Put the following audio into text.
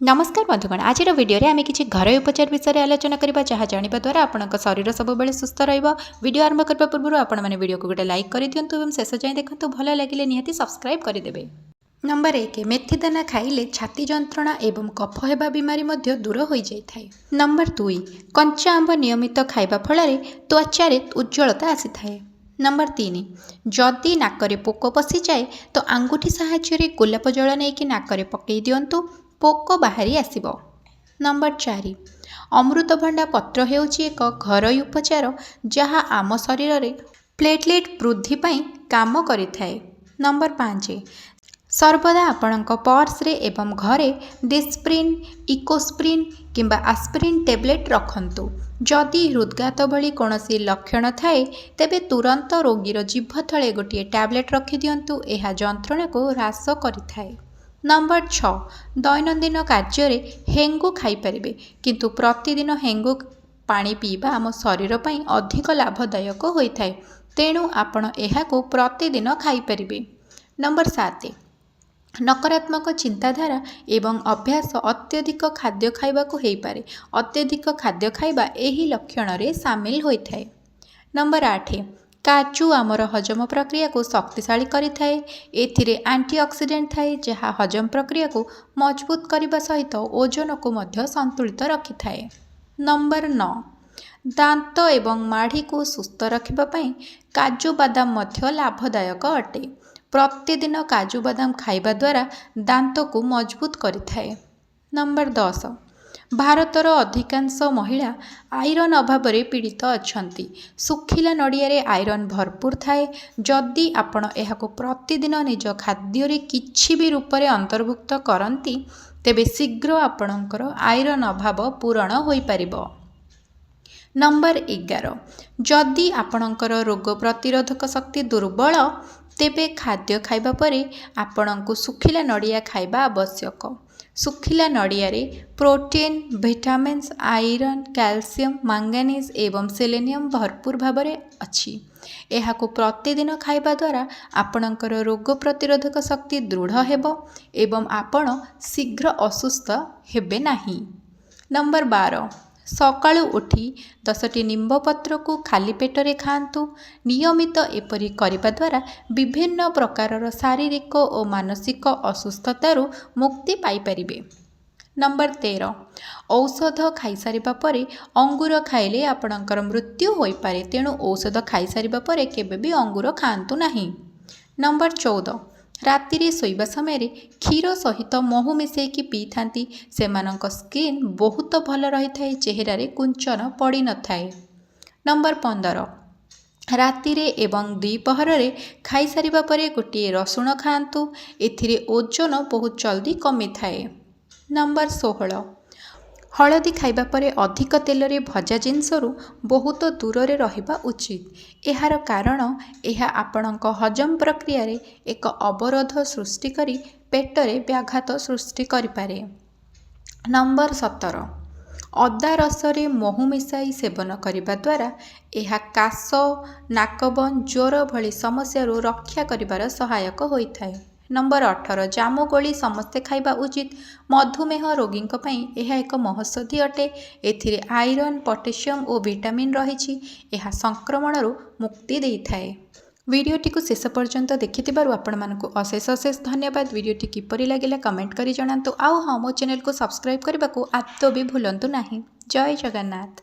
नमस्कार बंधुगण आज वीडियो रे आमे किछि घरोई उपचार विषय आलोचना करबा जहाँ जानिबा द्वारा आपनक शरीर सब बेले सुस्थ रहइबो। वीडियो आरंभ करबा पूर्व आपण माने वीडियो को गोटे लाइक करि दियंतु एवं शेष जाय देखंतु भलो लागिले निहाती सब्सक्राइब करि देबे। नंबर 1 मेथी दाना खाइले छाती जंत्रणा एवं कफ हेबा बीमारी मध्य दूर होई जाय थाए। नंबर 2 कंचा आंब नियमित खाइबा फଳରେ त्वचा रे उज्जवलता आसी थाए। नंबर 3 जदि नाकरे पोक पसी जाए तो आंगुठी साहाय्य रे गोलाप जल नै कि नाकरे पकई दियंतु पोक बाहरी आसिबो। नंबर 4 अमृतभंडा पत्र हेउची एक घरोई उपचार जहाँ आम शरीर रे प्लेटलेट वृद्धि पाई काम करिथाए। नंबर 5 सर्वदा आपणक पर्स रे एवं घरे डिस्प्रिन इकोस्प्रिन किंबा आस्प्रिन टेबलेट रखंतु। जदि हृदघात भली कोनोसी लक्षण थाए तेबे तुरंत रोगीर जीभ थळे गोटे टैबलेट रखि दियंतु। एहा जंत्रणा को ह्रास करिथाए। नंबर 6 दैनंदिन कार्य रे हेंगु खाई परिबे किंतु प्रतिदिन हेंगु पानी पीबा आम शरीर पाई अधिक लाभदायक होइथाए। तेणु आपण एहाको प्रतिदिन खाई परिबे। नंबर 7 नकारात्मक चिंताधारा एवं अभ्यास अत्यधिक खाद्य खाइबा को हेई पारे। अत्यधिक खाद्य खाइबा एही लक्षण रे शामिल होइथाए। नंबर 8 काजू आमर हजम प्रक्रिया को शक्तिशाली करिथाए। एथिरे एंटीऑक्सीडेंट थाए जहाँ हजम प्रक्रिया को मजबूत करने सहित ओजन को मध्य संतुलित रखिथाए। नंबर 9 दांत एवं माढ़ी को सुस्थ रखिबा पई काजू बादाम मध्य लाभदायक अटे। प्रतिदिन काजू बादाम खाइबा द्वारा दांत को मजबूत करिथाए। नंबर 10 भारतर अधिकांश महिला आयरन अभाव रे पीड़ित अछंती। सुखिला नड़िया रे आयरन भरपूर थाए। जदि आपण एहाको प्रतिदिन निज खाद्य रे किछि भी रूप रे अंतर्भुक्त करंती तेबे शीघ्र आपणकर आयरन अभाव पूरण होई परिबो। नंबर 11 जदि आपणकर रोग प्रतिरोधक शक्ति दुर्बल तेबे खाद्य खाइबा परे आपणको सुखिला नड़िया खाइबा आवश्यक। सुखिला नड़िया रे protein vitamins iron calcium manganese एवं सेलेनियम भरपूर भाव में अच्छी। एहाको प्रतिदिन खाइबा द्वारा आपणकर रोग प्रतिरोधक शक्ति दृढ़ हेबो एवं आपण शीघ्र असुस्थ हेबे नाही। नंबर 12 सकाळु उठी 10टी निंब पत्र को खाली पेटरे खांतु। नियमित एपरी करिबा द्वारा विभिन्न प्रकारर शारीरिक और मानसिक असुस्थतारू मुक्ति पाई परिबे। नंबर 13 औषध खाई सारिबा परे अंगूर खाइले आपणकर मृत्यु होई पारे। तेणु औषध खाई सारिबा परे केबे भी अंगूर खांतु नाही। नंबर 14 राति रे सोइबा समय रे क्षीर सहित महू मिसई कि पी थांती सेमानक स्किन बहुत भल रही थाए। चेहरा रे कुंचन पड़ी न थाए। नंबर 15 राति रे एवं द्विपहर रे खाई सारिबा परे गोटे रसुण खांतु। एथिरे ओजन बहुत जल्दी कमी थाए। नंबर 16 हलदी खाइबा परे अधिक तेल रे भजा जिनसरू बहुत दूर रे रहिबा उचित। एहार कारण एहा आपणक हजम प्रक्रिया रे एक अवरोध सृष्टि करी पेट रे व्याघात सृष्टि करि पारे। नंबर 17 अदा रस रे महू मिसाई सेवन करिबा द्वारा एहा काश नाकबन ज्वर भली समस्या रो रक्षा करिबार सहायक होइथाए। नंबर 18 जामु गोली समस्ते खाइबा उचित। मधुमेह रोगी यह एक महौषधि अटे। एथिरे आयरन पोटेशियम और विटामिन रही। यह संक्रमण मुक्ति देइथाए। वीडियोटी को शेष पर्यंत देखिथिबारु आपण मानकु अशेष अशेष धन्यवाद। वीडियोटी किपरि लागिला कमेंट करि जणांतु। आउ हाँ मो चैनल को सब्सक्राइब करने को आदौ भी भूलंतु नहीं। जय जगन्नाथ।